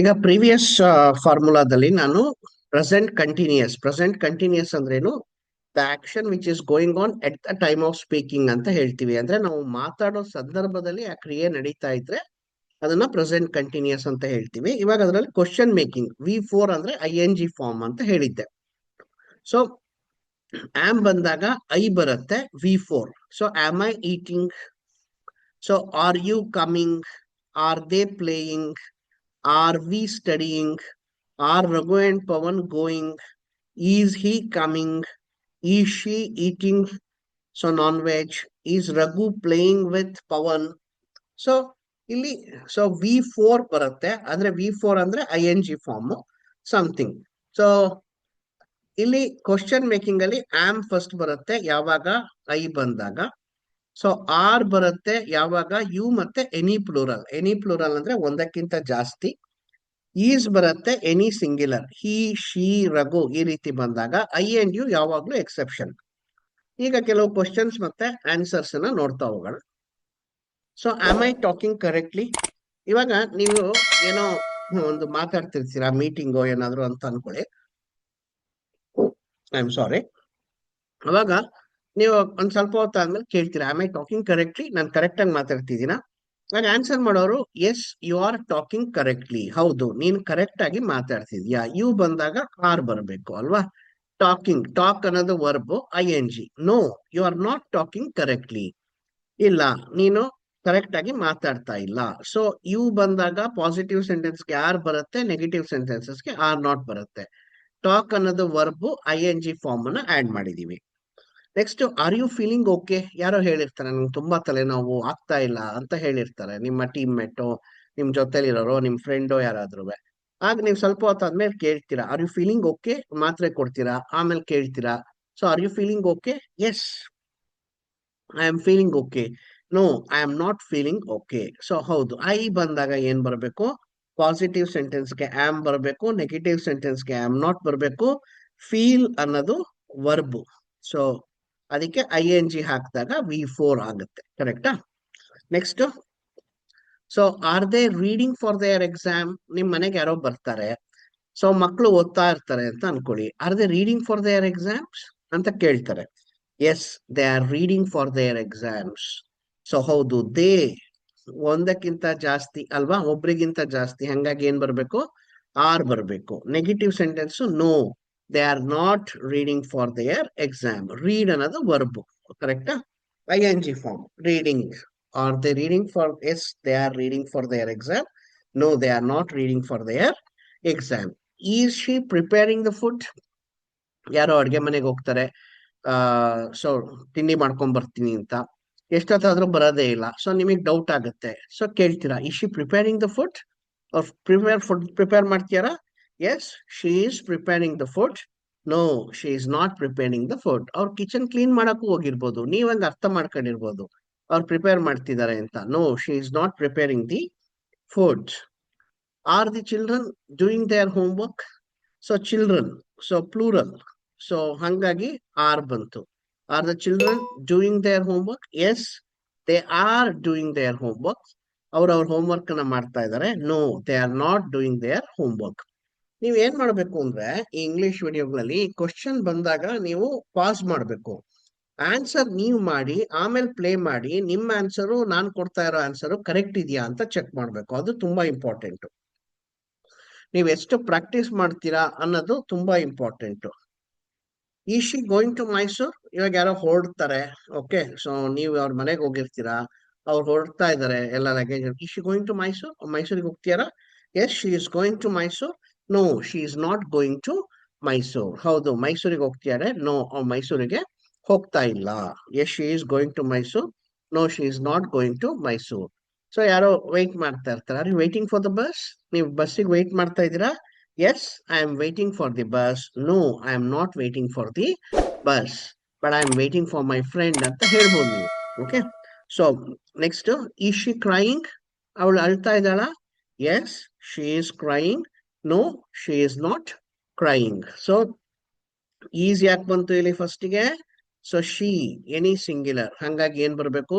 ಈಗ ಪ್ರೀವಿಯಸ್ ಫಾರ್ಮುಲಾದಲ್ಲಿ ನಾನು present continuous ಅಂದ್ರೇನು the action which is going on at the time of speaking ಅಂತ ಹೇಳ್ತೀವಿ. ಅಂದ್ರೆ ನಾವು ಮಾತಾಡೋ ಸಂದರ್ಭದಲ್ಲಿ ಆ ಕ್ರಿಯೆ ನಡೀತಾ ಇದ್ರೆ ಅದನ್ನ ಪ್ರೆಸೆಂಟ್ ಕಂಟಿನ್ಯೂಸ್ ಅಂತ ಹೇಳ್ತೀವಿ. ಇವಾಗ ಅದರಲ್ಲಿ ಕ್ವಶನ್ ಮೇಕಿಂಗ್ V4 ಅಂದ್ರೆ ING ಫಾರ್ಮ್ ಅಂತ ಹೇಳಿದ್ದೆ. ಸೊ ಆಮ್ ಬಂದಾಗ ಐ ಬರುತ್ತೆ V4. So am I eating, so are you coming, are they playing, are we studying, are Raghu and Pawan going, is he coming, is she eating, so non-veg, is Raghu playing with Pawan. So ಇಲ್ಲಿ so V4 ಬರುತ್ತೆ. ಅಂದ್ರೆ V4 ಅಂದ್ರೆ ING form something. So ಇಲ್ಲಿ question making ಅಲ್ಲಿ am first ಬರುತ್ತೆ ಯಾವಾಗ I ಬಂದಾಗ. So R ಬರುತ್ತೆ ಯಾವಾಗ ಯು ಮತ್ತೆ ಎನಿ ಪ್ಲೂರಲ್ ಅಂದ್ರೆ ಒಂದಕ್ಕಿಂತ ಜಾಸ್ತಿ. ಈಸ್ ಬರುತ್ತೆ any singular, he, she, Raghu ಈ ರೀತಿ ಬಂದಾಗ. ಐ ಅಂಡ್ ಯು ಯಾವಾಗ್ಲೂ ಎಕ್ಸೆಪ್ಷನ್. ಈಗ ಕೆಲವು ಕ್ವಶನ್ಸ್ ಮತ್ತೆ ಆನ್ಸರ್ಸ್ ಅನ್ನ ನೋಡ್ತಾ ಹೋಗೋಣ. So am I talking correctly? ಇವಾಗ ನೀವು ಏನೋ ಒಂದು ಮಾತಾಡ್ತಿರ್ತೀರಾ, ಮೀಟಿಂಗೋ ಏನಾದ್ರು ಅಂತ ಅನ್ಕೊಳ್ಳಿ. I am sorry. ಅವಾಗ ನೀವು ಒಂದ್ ಸ್ವಲ್ಪ ಹೊತ್ತು ಆದ್ಮೇಲೆ ಕೇಳ್ತೀರಾ, ಆಮ್ ಐ ಟಾಕಿಂಗ್ ಕರೆಕ್ಟ್ಲಿ? ನಾನು ಕರೆಕ್ಟ್ ಆಗಿ ಮಾತಾಡ್ತಿದ್ದೀನಾ? ಆಗ ಆನ್ಸರ್ ಮಾಡೋರು yes you are talking correctly, ಹೌದು ನೀನ್ ಕರೆಕ್ಟ್ ಆಗಿ ಮಾತಾಡ್ತಿದ್ಯಾ. ಯು ಬಂದಾಗ ಆರ್ ಬರಬೇಕು ಅಲ್ವಾ. ಟಾಕ್ ಅನ್ನೋದು verb ING. No, you are not talking correctly, ಇಲ್ಲ ನೀನು ಕರೆಕ್ಟ್ ಆಗಿ ಮಾತಾಡ್ತಾ ಇಲ್ಲ. ಸೊ ಯು ಬಂದಾಗ ಪಾಸಿಟಿವ್ ಸೆಂಟೆನ್ಸ್ಗೆ ಆರ್ ಬರುತ್ತೆ, ನೆಗೆಟಿವ್ ಸೆಂಟೆನ್ಸಸ್ಗೆ ಆರ್ ನಾಟ್ ಬರುತ್ತೆ. ಟಾಕ್ ಅನ್ನೋದು ವರ್ಬ್ ING ಫಾರ್ಮ್ ಅನ್ನ ಆಡ್ ಮಾಡಿದೀವಿ. Next, are you feeling okay? ಯಾರೋ ಹೇಳಿರ್ತಾರೆ ನಂಗೆ ತುಂಬಾ ತಲೆನೋವು ಆಗ್ತಾ ಇಲ್ಲ ಅಂತ ಹೇಳಿರ್ತಾರೆ, ನಿಮ್ಮ ಟೀಮ್ ಮೇಟೋ, ನಿಮ್ ಜೊತೆಲಿರೋರು, ನಿಮ್ ಫ್ರೆಂಡೋ ಯಾರಾದ್ರೂ. ಆಗ ನೀವು ಸ್ವಲ್ಪ ಹೊತ್ತಾದ್ಮೇಲೆ ಕೇಳ್ತೀರಾ, ಆರ್ ಯು ಫೀಲಿಂಗ್ ಓಕೆ? ಮಾತ್ರೆ ಕೊಡ್ತೀರಾ, ಆಮೇಲೆ ಕೇಳ್ತೀರಾ, so are you feeling okay? Yes I am feeling okay. No, I am not feeling okay. So ಹೌದು. ಐ ಬಂದಾಗ ಏನ್ ಬರಬೇಕು? ಪಾಸಿಟಿವ್ ಸೆಂಟೆನ್ಸ್ಗೆ ಆಮ್ ಬರಬೇಕು, ನೆಗೆಟಿವ್ ಸೆಂಟೆನ್ಸ್ಗೆ ಆಮ್ ನಾಟ್ ಬರಬೇಕು. ಫೀಲ್ ಅನ್ನೋದು ವರ್ಬ್. ಸೊ ಅದಕ್ಕೆ ING ಹಾಕಿದಾಗ V4 ಆಗುತ್ತೆ. ಕರೆಕ್ಟಾ? Next, so are they reading for their exam? ನಿಮ್ ಮನೆಗೆ ಯಾರೋ ಬರ್ತಾರೆ, ಸೊ ಮಕ್ಕಳು ಓದ್ತಾ ಇರ್ತಾರೆ ಅಂತ ಅನ್ಕೊಳ್ಳಿ. Are they reading for their exams ಅಂತ ಕೇಳ್ತಾರೆ. Yes, they are reading for their exams. So ಹೌದು, ದೇ ಒಂದಕ್ಕಿಂತ ಜಾಸ್ತಿ ಅಲ್ವಾ, ಒಬ್ರಿಗಿಂತ ಜಾಸ್ತಿ, ಹಂಗಾಗಿ ಏನ್ ಬರ್ಬೇಕು? ಆರ್ ಬರ್ಬೇಕು. Negative sentence no, they are not reading for their exam. Read ಅನ್ನೋದು ವರ್ಬ್. ಕರೆಕ್ಟಾ? ING form reading. Are they reading for? Yes, they are reading for their exam. No, they are not reading for their exam. Is she preparing the food? ಯಾರೋ ಅಡ್ಗೆ ಮನೆಗೆ ಹೋಗ್ತಾರೆ, so ತಿಂಡಿ ಮಾಡ್ಕೊಂಡ್ ಬರ್ತೀನಿ ಅಂತ, ಎಷ್ಟೊತ್ತಾದ್ರೂ ಬರೋದೇ ಇಲ್ಲ. ಸೊ ನಿಮಗೆ ಡೌಟ್ ಆಗುತ್ತೆ. ಸೊ ಕೇಳ್ತೀರಾ, is she preparing the food? Food prepare ಮಾಡ್ತೀರಾ? Yes, she is preparing the food. No, she is not preparing the food. ಅವ್ರು ಕಿಚನ್ ಕ್ಲೀನ್ ಮಾಡಕ್ಕೂ ಹೋಗಿರ್ಬೋದು, ನೀವಂಗ ಅರ್ಥ ಮಾಡ್ಕೊಂಡಿರ್ಬೋದು ಅವ್ರು ಪ್ರಿಪೇರ್ ಮಾಡ್ತಿದ್ದಾರೆ ಅಂತ. No, she is not preparing the food. Are the children doing their homework? So children, so plural, so ಹಂಗಾಗಿ ಆರ್ ಬಂತು. Are the children doing their homework? Yes, they are doing their homework. ಅವ್ರ homework ಅನ್ನ ಮಾಡ್ತಾ ಇದ್ದಾರೆ. No, they are not doing their homework. ನೀವ್ ಏನ್ ಮಾಡ್ಬೇಕು ಅಂದ್ರೆ, ಈ ಇಂಗ್ಲಿಷ್ ವಿಡಿಯೋಗಳಲ್ಲಿ ಕ್ವಶನ್ ಬಂದಾಗ ನೀವು ಪಾಸ್ ಮಾಡ್ಬೇಕು. ಆನ್ಸರ್ ನೀವು ಮಾಡಿ ಆಮೇಲೆ ಪ್ಲೇ ಮಾಡಿ, ನಿಮ್ಮ ಆನ್ಸರು ನಾನ್ ಕೊಡ್ತಾ ಇರೋ ಆನ್ಸರು ಕರೆಕ್ಟ್ ಇದೆಯಾ ಅಂತ ಚೆಕ್ ಮಾಡ್ಬೇಕು. ಅದು ತುಂಬಾ ಇಂಪಾರ್ಟೆಂಟ್. ನೀವ್ ಎಷ್ಟು ಪ್ರಾಕ್ಟೀಸ್ ಮಾಡ್ತೀರಾ ಅನ್ನೋದು ತುಂಬಾ important. Is she going to Mysore? ಇವಾಗ ಯಾರೋ ಹೊರಡ್ತಾರೆ, ಓಕೆ, ಸೊ ನೀವು ಅವ್ರ ಮನೆಗೆ ಹೋಗಿರ್ತೀರಾ, ಅವ್ರು ಹೊರಡ್ತಾ ಇದಾರೆ ಎಲ್ಲ luggage. Is she going to Mysore? ಮೈಸೂರಿಗೆ ಹೋಗ್ತೀರಾ? Yes, she is going to Mysore. No, she is not going to Mysore. ಹೌದು, ಮೈಸೂರಿಗೆ ಹೋಗ್ತಿದ್ದಾರೆ. ನೋ, ಮೈಸೂರಿಗೆ ಹೋಗ್ತಾ ಇಲ್ಲ. Yes, she is going to Mysore. No, she is not going to Mysore. So ಯಾರೋ ವೆಯ್ಟ್ ಮಾಡ್ತಾ ಇರ್ತಾರೆ, are you waiting for the bus? ನೀವು ಬಸ್ಸಿಗೆ ವೆಯ್ಟ್ ಮಾಡ್ತಾ ಇದ್ದೀರಾ? Yes, I am waiting for the bus. No, I am not waiting for the bus, but I am waiting for my friend ಅಂತ ಹೇಳ್ಬೋದು ನೀವು. Okay, so next, is she crying? ಅವಳು ಅಳ್ತಾ ಇದ್ದಾಳ? Yes, she is crying. No, she is not crying. So is ಯಾಕೆ ಬಂತು ಇಲ್ಲಿ ಫಸ್ಟಿಗೆ? ಸೊ ಶಿ ಎನಿ ಸಿಂಗ್ಯುಲರ್, ಹಂಗಾಗಿ ಏನ್ ಬರ್ಬೇಕು?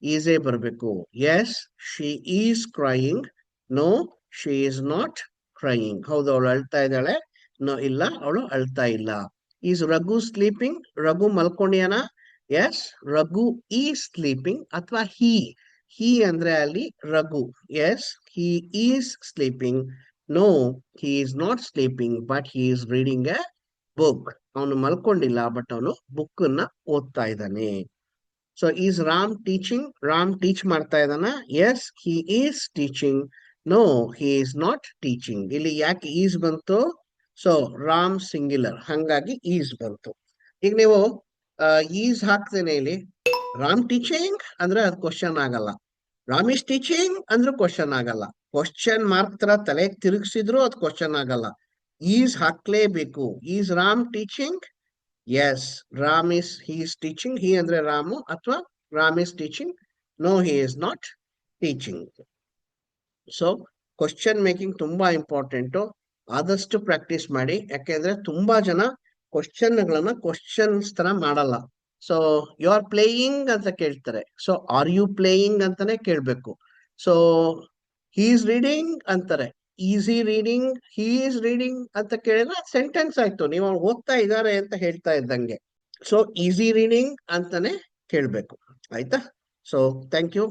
ಈಸೇ ಬರ್ಬೇಕು. S, she is crying. No, she is not crying. ಹೌದು, ಅವಳು ಅಳ್ತಾ ಇದ್ದಾಳೆ. ನೋ, ಇಲ್ಲ, ಅವಳು ಅಳ್ತಾ ಇಲ್ಲ. Is Raghu sleeping? Raghu ಮಲ್ಕೊಂಡಿಯಾನ? S, Raghu is sleeping. ಅಥವಾ ಹಿ ಅಂದ್ರೆ ಅಲ್ಲಿ Raghu. S, he is sleeping. No, he is not sleeping, but he is reading A book. ಅವನು ಮಲ್ಕೊಂಡಿಲ್ಲ, ಬಟ್ ಅವನು ಬುಕ್ ಅನ್ನ ಓದ್ತಾ ಇದ್ದಾನೆ. So is Ram teaching? Ram teach ಮಾಡ್ತಾ ಇದ್ದಾನ? S, he is teaching. No, he is not teaching. ಇಲ್ಲಿ ಯಾಕೆ ಈಸ್ ಬಂತು? ಸೊ ರಾಮ್ ಸಿಂಗ್ಯುಲರ್, ಹಂಗಾಗಿ ಈಸ್ ಬಂತು. ಈಗ ನೀವು ಈಸ್ ಹಾಕ್ತೇನೆ ಇಲ್ಲಿ. ರಾಮ್ ಟೀಚಿಂಗ್ ಅಂದ್ರೆ ಅದು ಕ್ವಶನ್ ಆಗಲ್ಲ. ರಾಮ್ ಈಸ್ ಟೀಚಿಂಗ್ ಅಂದ್ರೂ ಕ್ವಶನ್ ಆಗಲ್ಲ. ಕ್ವಶನ್ ಮಾರ್ಕ್ ತರ ತಲೆ ತಿರುಗಿಸಿದ್ರು ಅದು ಕ್ವಶನ್ ಆಗಲ್ಲ. ಈಸ್ ಹಾಕ್ಲೇಬೇಕು. Is Ram teaching? Yes, Ram is he is teaching. He ಅಂದ್ರೆ ರಾಮು, ಅಥವಾ Ram is teaching. No, he is not teaching. So question making ತುಂಬಾ ಇಂಪಾರ್ಟೆಂಟ್. ಆದಷ್ಟು ಪ್ರಾಕ್ಟೀಸ್ ಮಾಡಿ. ಯಾಕೆಂದ್ರೆ ತುಂಬಾ ಜನ ಕ್ವಶನ್ಗಳನ್ನ ಕ್ವಶನ್ಸ್ ತರ ಮಾಡಲ್ಲ. ಸೊ ಯು ಆರ್ ಪ್ಲೇಯಿಂಗ್ ಅಂತ ಕೇಳ್ತಾರೆ. ಸೊ ಆರ್ ಯು ಪ್ಲೇಯಿಂಗ್ ಅಂತಾನೆ ಕೇಳ್ಬೇಕು. ಸೊ ಹಿ ಈಸ್ ರೀಡಿಂಗ್ ಅಂತಾರೆ. Easy reading, he is reading ಅಂತ ಕೇಳಿದ್ರೆ ಸೆಂಟೆನ್ಸ್ ಆಯ್ತು. ನೀವು ಅವ್ರು ಓದ್ತಾ ಇದ್ದಾರೆ ಅಂತ ಹೇಳ್ತಾ ಇದ್ದಂಗೆ. ಸೊ ಈಸಿ ರೀಡಿಂಗ್ ಅಂತಾನೆ ಕೇಳ್ಬೇಕು. ಆಯ್ತಾ? So thank you.